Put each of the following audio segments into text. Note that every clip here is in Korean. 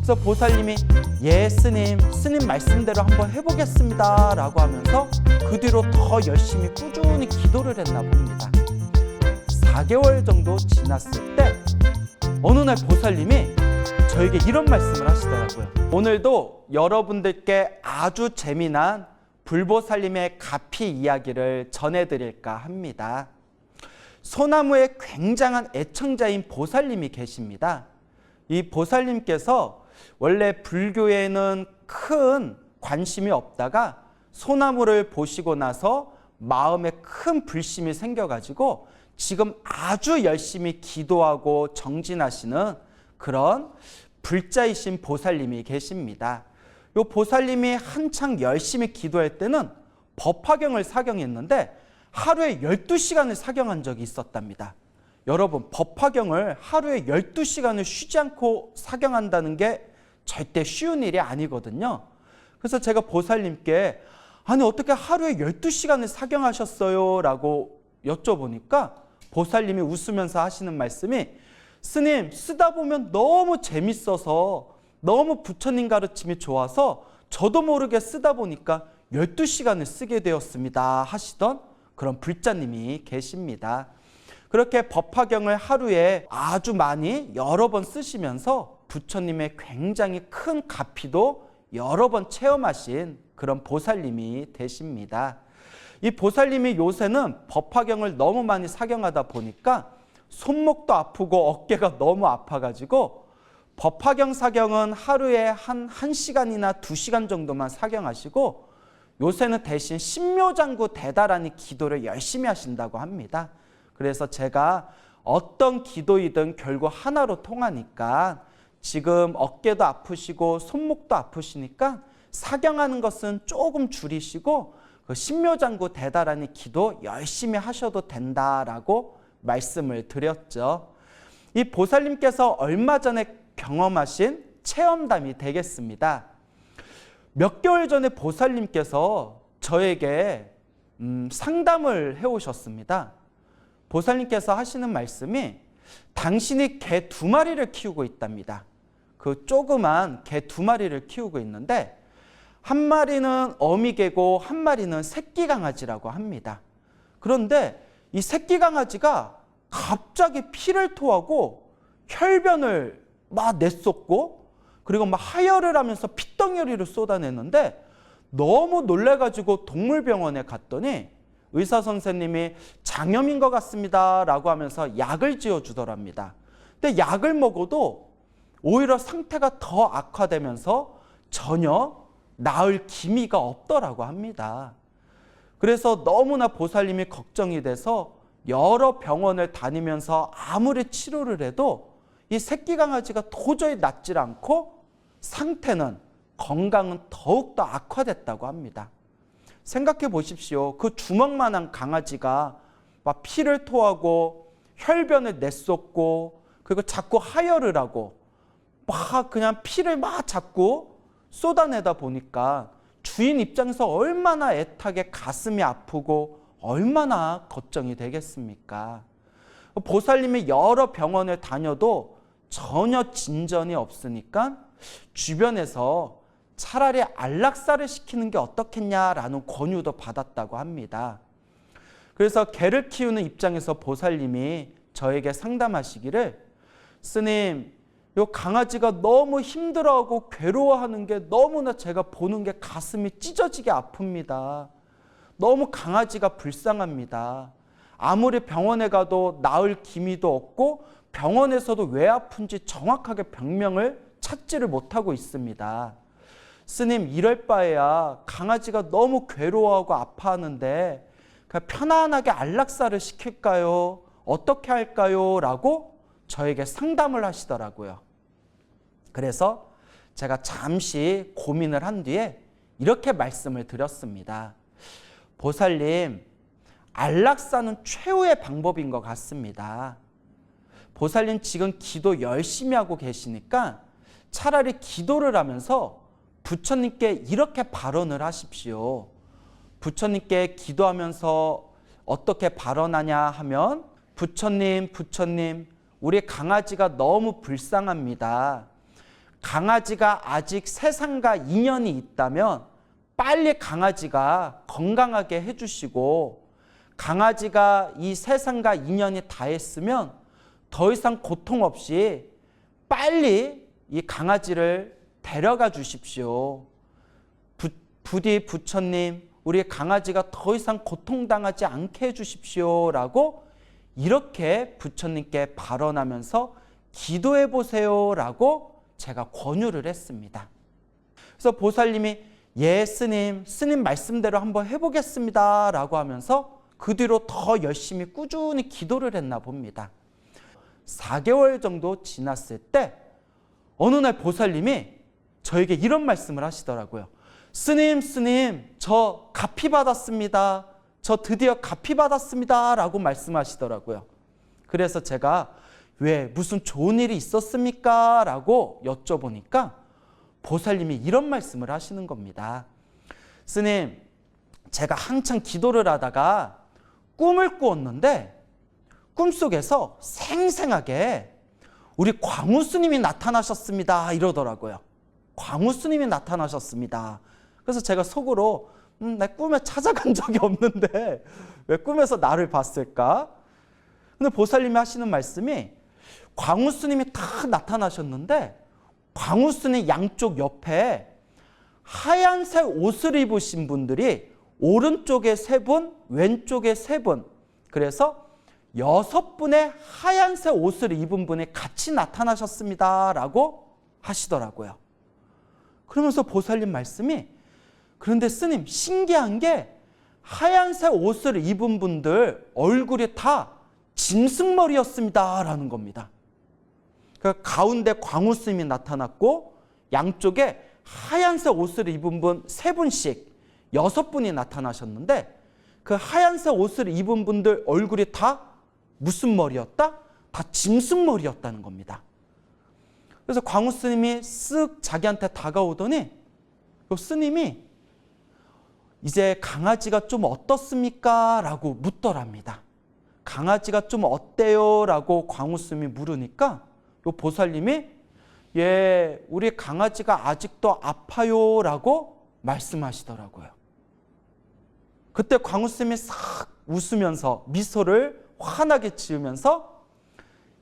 그래서 보살님이 예 스님 말씀대로 한번 해보겠습니다 라고 하면서 그 뒤로 더 열심히 꾸준히 기도를 했나 봅니다. 4개월 정도 지났을 때 어느 날 보살님이 저에게 이런 말씀을 하시더라고요. 오늘도 여러분들께 아주 재미난 불보살님의 가피 이야기를 전해드릴까 합니다. 소나무에 굉장한 애청자인 보살님이 계십니다. 이 보살님께서 원래 불교에는 큰 관심이 없다가 소나무를 보시고 나서 마음에 큰 불심이 생겨가지고 지금 아주 열심히 기도하고 정진하시는 그런 불자이신 보살님이 계십니다. 이 보살님이 한창 열심히 기도할 때는 법화경을 사경했는데 하루에 12시간을 사경한 적이 있었답니다. 여러분, 법화경을 하루에 12시간을 쉬지 않고 사경한다는 게 절대 쉬운 일이 아니거든요. 그래서 제가 보살님께 아니 어떻게 하루에 12시간을 사경하셨어요? 라고 여쭤보니까 보살님이 웃으면서 하시는 말씀이 스님, 쓰다 보면 너무 재밌어서 너무 부처님 가르침이 좋아서 저도 모르게 쓰다 보니까 12시간을 쓰게 되었습니다 하시던 그런 불자님이 계십니다. 그렇게 법화경을 하루에 아주 많이 여러 번 쓰시면서 부처님의 굉장히 큰 가피도 여러 번 체험하신 그런 보살님이 되십니다. 이 보살님이 요새는 법화경을 너무 많이 사경하다 보니까 손목도 아프고 어깨가 너무 아파가지고 법화경 사경은 하루에 한 1시간이나 2시간 정도만 사경하시고 요새는 대신 신묘장구 대다라니 기도를 열심히 하신다고 합니다. 그래서 제가 어떤 기도이든 결국 하나로 통하니까 지금 어깨도 아프시고 손목도 아프시니까 사경하는 것은 조금 줄이시고 그 신묘장구 대다라니 기도 열심히 하셔도 된다라고 말씀을 드렸죠. 이 보살님께서 얼마 전에 경험하신 체험담이 되겠습니다. 몇 개월 전에 보살님께서 저에게 상담을 해오셨습니다. 보살님께서 하시는 말씀이 당신이 개 2마리를 키우고 있답니다. 그 조그만 개 2마리를 키우고 있는데 한 마리는 어미개고 한 마리는 새끼 강아지라고 합니다. 그런데 이 새끼 강아지가 갑자기 피를 토하고 혈변을 막 내쏟고 그리고 막 하혈을 하면서 핏덩어리를 쏟아내는데 너무 놀래가지고 동물병원에 갔더니 의사 선생님이 장염인 것 같습니다 라고 하면서 약을 지어주더랍니다. 근데 약을 먹어도 오히려 상태가 더 악화되면서 전혀 나을 기미가 없더라고 합니다. 그래서 너무나 보살님이 걱정이 돼서 여러 병원을 다니면서 아무리 치료를 해도 이 새끼 강아지가 도저히 낫질 않고 상태는 건강은 더욱더 악화됐다고 합니다. 생각해 보십시오. 그 주먹만한 강아지가 막 피를 토하고 혈변을 내쏟고 그리고 자꾸 하혈을 하고 막 그냥 피를 막 자꾸 쏟아내다 보니까 주인 입장에서 얼마나 애타게 가슴이 아프고 얼마나 걱정이 되겠습니까? 보살님이 여러 병원을 다녀도 전혀 진전이 없으니까 주변에서 차라리 안락사를 시키는 게 어떻겠냐라는 권유도 받았다고 합니다. 그래서 개를 키우는 입장에서 보살님이 저에게 상담하시기를 스님, 요 강아지가 너무 힘들어하고 괴로워하는 게 너무나 제가 보는 게 가슴이 찢어지게 아픕니다. 너무 강아지가 불쌍합니다. 아무리 병원에 가도 나을 기미도 없고 병원에서도 왜 아픈지 정확하게 병명을 찾지를 못하고 있습니다. 스님, 이럴 바에야 강아지가 너무 괴로워하고 아파하는데 그냥 편안하게 안락사를 시킬까요? 어떻게 할까요? 라고 저에게 상담을 하시더라고요. 그래서 제가 잠시 고민을 한 뒤에 이렇게 말씀을 드렸습니다. 보살님, 안락사는 최후의 방법인 것 같습니다. 보살님 지금 기도 열심히 하고 계시니까 차라리 기도를 하면서 부처님께 이렇게 발언을 하십시오. 부처님께 기도하면서 어떻게 발언하냐 하면 부처님, 우리 강아지가 너무 불쌍합니다. 강아지가 아직 세상과 인연이 있다면 빨리 강아지가 건강하게 해주시고, 강아지가 이 세상과 인연이 다했으면 더 이상 고통 없이 빨리 이 강아지를 데려가 주십시오. 부디 부처님, 우리 강아지가 더 이상 고통당하지 않게 해주십시오 라고 이렇게 부처님께 발언하면서 기도해 보세요 라고 제가 권유를 했습니다. 그래서 보살님이 예 스님 말씀대로 한번 해보겠습니다 라고 하면서 그 뒤로 더 열심히 꾸준히 기도를 했나 봅니다. 4개월 정도 지났을 때 어느 날 보살님이 저에게 이런 말씀을 하시더라고요. 스님, 저 가피 받았습니다. 저 드디어 가피 받았습니다 라고 말씀하시더라고요. 그래서 제가 왜 무슨 좋은 일이 있었습니까? 라고 여쭤보니까 보살님이 이런 말씀을 하시는 겁니다. 스님, 제가 한창 기도를 하다가 꿈을 꾸었는데 꿈속에서 생생하게 우리 광우 스님이 나타나셨습니다 이러더라고요. 광우 스님이 나타나셨습니다. 그래서 제가 속으로 내 꿈에 찾아간 적이 없는데 왜 꿈에서 나를 봤을까? 근데 보살님이 하시는 말씀이 광우 스님이 딱 나타나셨는데 광우 스님 양쪽 옆에 하얀색 옷을 입으신 분들이 오른쪽에 3분, 왼쪽에 3분, 그래서 6분의 하얀색 옷을 입은 분이 같이 나타나셨습니다 라고 하시더라고요. 그러면서 보살님 말씀이 그런데 스님 신기한 게 하얀색 옷을 입은 분들 얼굴이 다 짐승머리였습니다 라는 겁니다. 그 가운데 광우 스님이 나타났고 양쪽에 하얀색 옷을 입은 분 3분씩 6분이 나타나셨는데 그 하얀색 옷을 입은 분들 얼굴이 다 무슨 머리였다? 다 짐승머리였다는 겁니다. 그래서 광우 스님이 쓱 자기한테 다가오더니 그 스님이 이제 강아지가 좀 어떻습니까? 라고 묻더랍니다. 강아지가 좀 어때요? 라고 광우 스님이 물으니까 요 보살님이 예, 우리 강아지가 아직도 아파요 라고 말씀하시더라고요. 그때 광우 스님이 싹 웃으면서 미소를 환하게 지으면서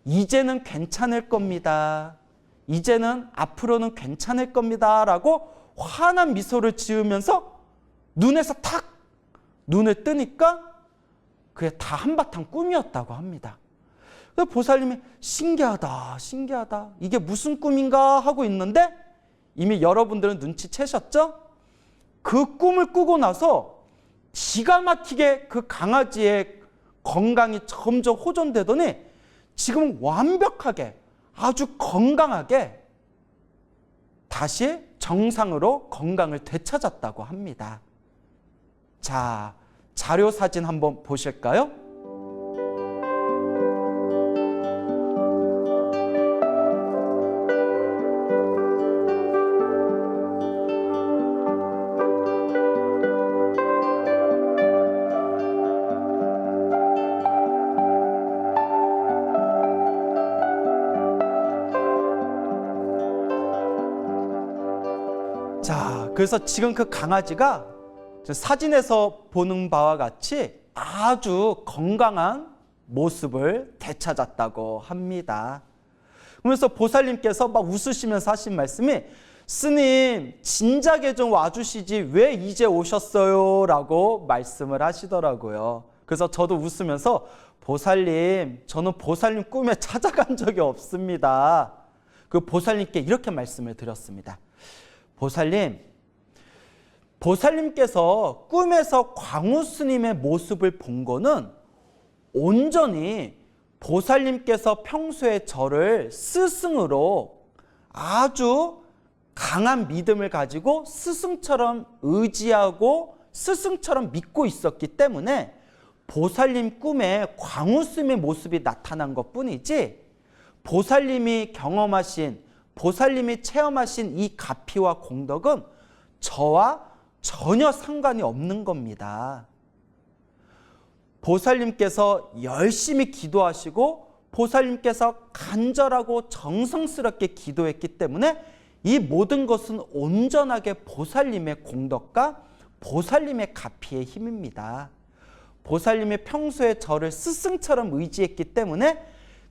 이제는 괜찮을 겁니다. 이제는 앞으로는 괜찮을 겁니다 라고 환한 미소를 지으면서 눈에서 탁 눈을 뜨니까 그게 다 한바탕 꿈이었다고 합니다. 그래서 보살님이 신기하다 이게 무슨 꿈인가 하고 있는데 이미 여러분들은 눈치채셨죠? 그 꿈을 꾸고 나서 기가 막히게 그 강아지의 건강이 점점 호전되더니 지금 완벽하게 아주 건강하게 다시 정상으로 건강을 되찾았다고 합니다. 자, 자료 사진 한번 보실까요? 자, 그래서 지금 그 강아지가 사진에서 보는 바와 같이 아주 건강한 모습을 되찾았다고 합니다. 그러면서 보살님께서 막 웃으시면서 하신 말씀이 스님 진작에 좀 와주시지 왜 이제 오셨어요? 라고 말씀을 하시더라고요. 그래서 저도 웃으면서 보살님, 저는 보살님 꿈에 찾아간 적이 없습니다. 그 보살님께 이렇게 말씀을 드렸습니다. 보살님께서 꿈에서 광우 스님의 모습을 본 거는 온전히 보살님께서 평소에 저를 스승으로 아주 강한 믿음을 가지고 스승처럼 의지하고 스승처럼 믿고 있었기 때문에 보살님 꿈에 광우 스님의 모습이 나타난 것뿐이지 보살님이 경험하신, 보살님이 체험하신 이 가피와 공덕은 저와 전혀 상관이 없는 겁니다. 보살님께서 열심히 기도하시고 보살님께서 간절하고 정성스럽게 기도했기 때문에 이 모든 것은 온전하게 보살님의 공덕과 보살님의 가피의 힘입니다. 보살님이 평소에 저를 스승처럼 의지했기 때문에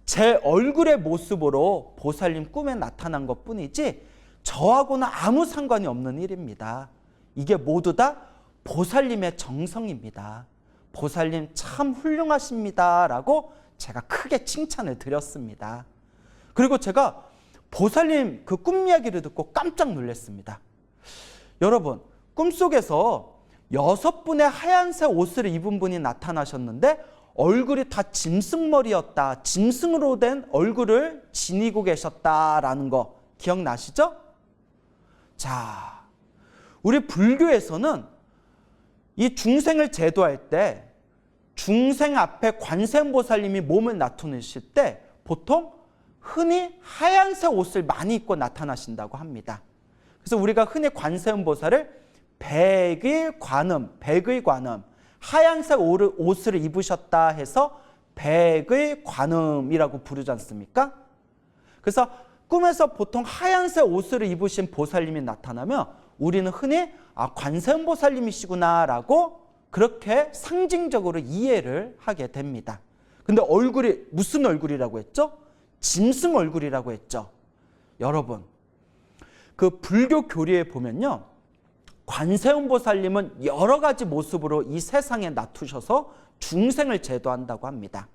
제 얼굴의 모습으로 보살님 꿈에 나타난 것뿐이지 저하고는 아무 상관이 없는 일입니다. 이게 모두 다 보살님의 정성입니다. 보살님 참 훌륭하십니다 라고 제가 크게 칭찬을 드렸습니다. 그리고 제가 보살님 그 꿈 이야기를 듣고 깜짝 놀랐습니다. 여러분, 꿈속에서 6분의 하얀색 옷을 입은 분이 나타나셨는데 얼굴이 다 짐승머리였다. 짐승으로 된 얼굴을 지니고 계셨다라는 거 기억나시죠? 자, 우리 불교에서는 이 중생을 제도할 때 중생 앞에 관세음보살님이 몸을 나타내실 때 보통 흔히 하얀색 옷을 많이 입고 나타나신다고 합니다. 그래서 우리가 흔히 관세음보살을 백의 관음, 하얀색 옷을 입으셨다 해서 백의 관음이라고 부르지 않습니까? 그래서 꿈에서 보통 하얀색 옷을 입으신 보살님이 나타나면 우리는 흔히 관세음보살님이시구나 라고 그렇게 상징적으로 이해를 하게 됩니다. 근데 얼굴이 무슨 얼굴이라고 했죠? 짐승 얼굴이라고 했죠. 여러분, 그 불교 교리에 보면요, 관세음보살님은 여러 가지 모습으로 이 세상에 나투셔서 중생을 제도한다고 합니다.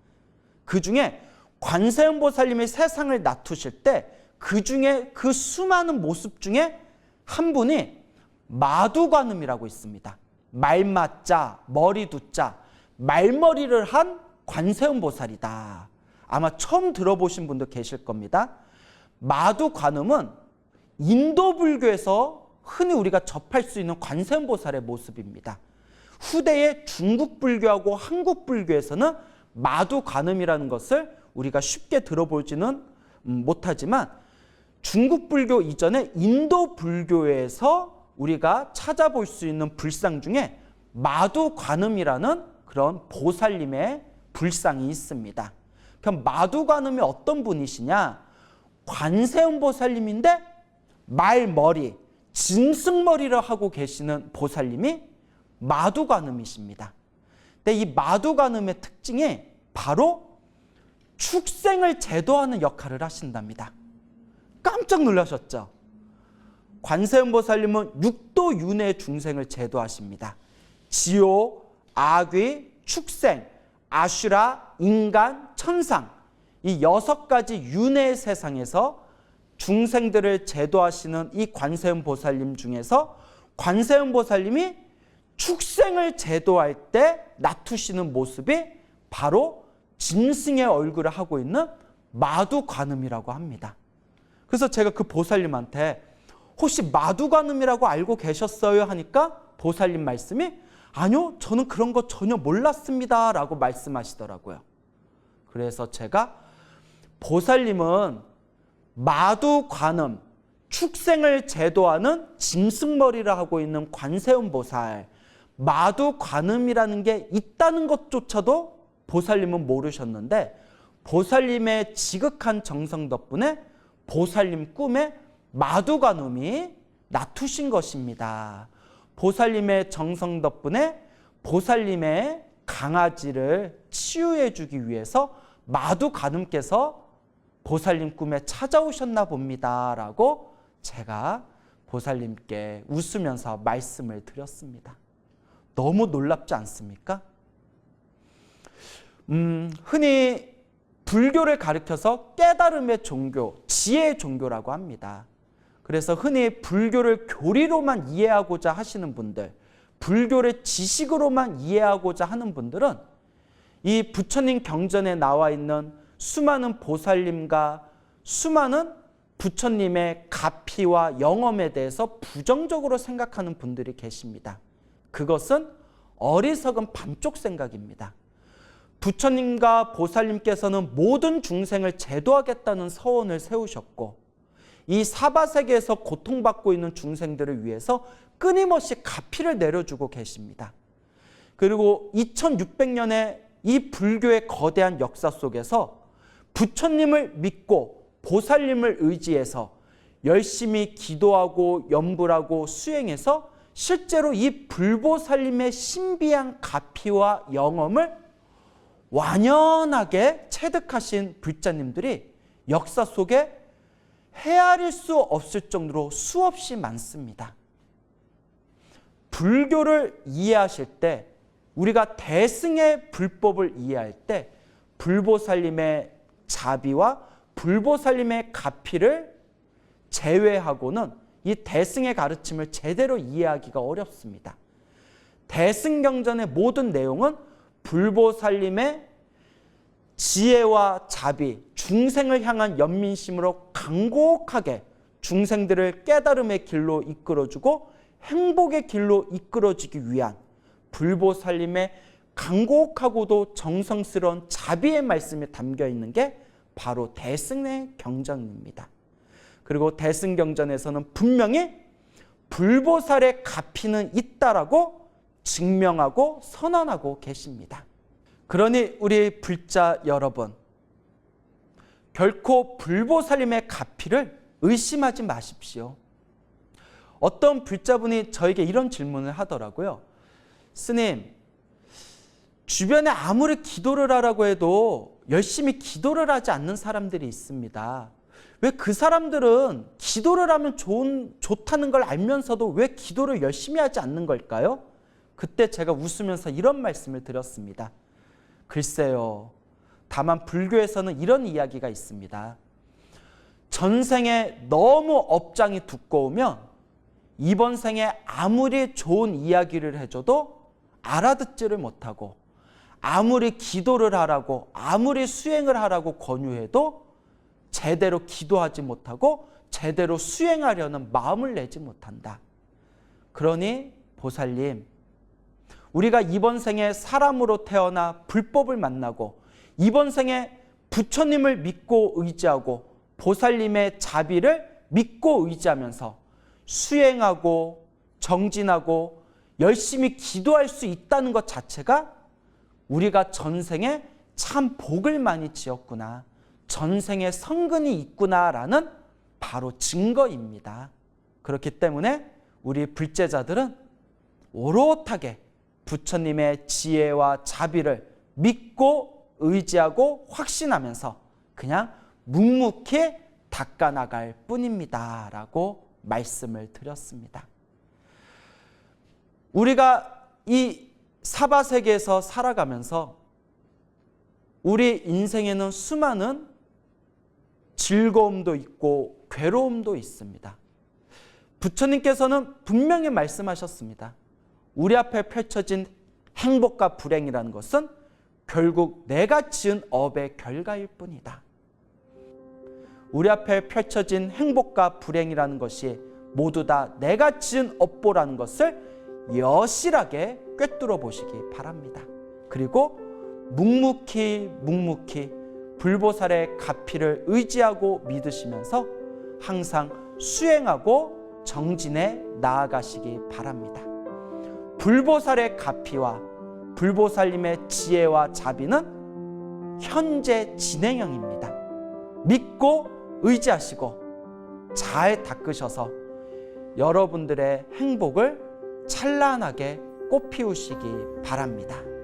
그 중에 관세음보살님이 세상을 나투실 때 그 중에 그 수많은 모습 중에 한 분이 마두관음이라고 있습니다. 말마자, 머리두자, 말머리를 한 관세음보살이다. 아마 처음 들어보신 분도 계실 겁니다. 마두관음은 인도 불교에서 흔히 우리가 접할 수 있는 관세음보살의 모습입니다. 후대의 중국 불교하고 한국 불교에서는 마두관음이라는 것을 우리가 쉽게 들어보지는 못하지만 중국 불교 이전에 인도 불교에서 우리가 찾아볼 수 있는 불상 중에 마두관음이라는 그런 보살님의 불상이 있습니다. 그럼 마두관음이 어떤 분이시냐? 관세음보살님인데 말머리, 짐승머리를 하고 계시는 보살님이 마두관음이십니다. 근데 이 마두관음의 특징이 바로 축생을 제도하는 역할을 하신답니다. 깜짝 놀라셨죠? 관세음보살님은 육도 윤회 중생을 제도하십니다. 지옥, 악귀, 축생, 아슈라, 인간, 천상, 이 6가지 윤회의 세상에서 중생들을 제도하시는 이 관세음보살님 중에서 관세음보살님이 축생을 제도할 때 나투시는 모습이 바로 짐승의 얼굴을 하고 있는 마두관음이라고 합니다. 그래서 제가 그 보살님한테 혹시 마두관음이라고 알고 계셨어요? 하니까 보살님 말씀이 아니요, 저는 그런 거 전혀 몰랐습니다 라고 말씀하시더라고요. 그래서 제가 보살님은 마두관음, 축생을 제도하는 짐승머리를 하고 있는 관세음보살, 마두관음이라는 게 있다는 것조차도 보살님은 모르셨는데 보살님의 지극한 정성 덕분에 보살님 꿈에 마두관음이 나투신 것입니다. 보살님의 정성 덕분에 보살님의 강아지를 치유해 주기 위해서 마두관음께서 보살님 꿈에 찾아오셨나 봅니다 라고 제가 보살님께 웃으면서 말씀을 드렸습니다. 너무 놀랍지 않습니까? 흔히 불교를 가리켜서 깨달음의 종교, 지혜의 종교라고 합니다. 그래서 흔히 불교를 교리로만 이해하고자 하시는 분들, 불교를 지식으로만 이해하고자 하는 분들은 이 부처님 경전에 나와 있는 수많은 보살님과 수많은 부처님의 가피와 영험에 대해서 부정적으로 생각하는 분들이 계십니다. 그것은 어리석은 반쪽 생각입니다. 부처님과 보살님께서는 모든 중생을 제도하겠다는 서원을 세우셨고 이 사바세계에서 고통받고 있는 중생들을 위해서 끊임없이 가피를 내려주고 계십니다. 그리고 2600년의 이 불교의 거대한 역사 속에서 부처님을 믿고 보살님을 의지해서 열심히 기도하고 염불하고 수행해서 실제로 이 불보살님의 신비한 가피와 영험을 완연하게 체득하신 불자님들이 역사 속에 헤아릴 수 없을 정도로 수없이 많습니다. 불교를 이해하실 때, 우리가 대승의 불법을 이해할 때 불보살님의 자비와 불보살님의 가피를 제외하고는 이 대승의 가르침을 제대로 이해하기가 어렵습니다. 대승경전의 모든 내용은 불보살님의 지혜와 자비, 중생을 향한 연민심으로 간곡하게 중생들을 깨달음의 길로 이끌어주고 행복의 길로 이끌어주기 위한 불보살님의 간곡하고도 정성스러운 자비의 말씀이 담겨 있는 게 바로 대승의 경전입니다. 그리고 대승경전에서는 분명히 불보살의 가피는 있다라고 증명하고 선언하고 계십니다. 그러니 우리 불자 여러분, 결코 불보살님의 가피를 의심하지 마십시오. 어떤 불자분이 저에게 이런 질문을 하더라고요. 스님, 주변에 아무리 기도를 하라고 해도 열심히 기도를 하지 않는 사람들이 있습니다. 왜 그 사람들은 기도를 하면 좋다는 걸 알면서도 왜 기도를 열심히 하지 않는 걸까요? 그때 제가 웃으면서 이런 말씀을 드렸습니다. 글쎄요, 다만 불교에서는 이런 이야기가 있습니다. 전생에 너무 업장이 두꺼우면 이번 생에 아무리 좋은 이야기를 해줘도 알아듣지를 못하고, 아무리 기도를 하라고, 아무리 수행을 하라고 권유해도 제대로 기도하지 못하고 제대로 수행하려는 마음을 내지 못한다. 그러니 보살님, 우리가 이번 생에 사람으로 태어나 불법을 만나고 이번 생에 부처님을 믿고 의지하고 보살님의 자비를 믿고 의지하면서 수행하고 정진하고 열심히 기도할 수 있다는 것 자체가 우리가 전생에 참 복을 많이 지었구나, 전생에 성근이 있구나라는 바로 증거입니다. 그렇기 때문에 우리 불제자들은 오롯하게 부처님의 지혜와 자비를 믿고 의지하고 확신하면서 그냥 묵묵히 닦아나갈 뿐입니다 라고 말씀을 드렸습니다. 우리가 이 사바세계에서 살아가면서 우리 인생에는 수많은 즐거움도 있고 괴로움도 있습니다. 부처님께서는 분명히 말씀하셨습니다. 우리 앞에 펼쳐진 행복과 불행이라는 것은 결국 내가 지은 업의 결과일 뿐이다. 우리 앞에 펼쳐진 행복과 불행이라는 것이 모두 다 내가 지은 업보라는 것을 여실하게 꿰뚫어 보시기 바랍니다. 그리고 묵묵히 불보살의 가피를 의지하고 믿으시면서 항상 수행하고 정진해 나아가시기 바랍니다. 불보살의 가피와 불보살님의 지혜와 자비는 현재 진행형입니다. 믿고 의지하시고 잘 닦으셔서 여러분들의 행복을 찬란하게 꽃피우시기 바랍니다.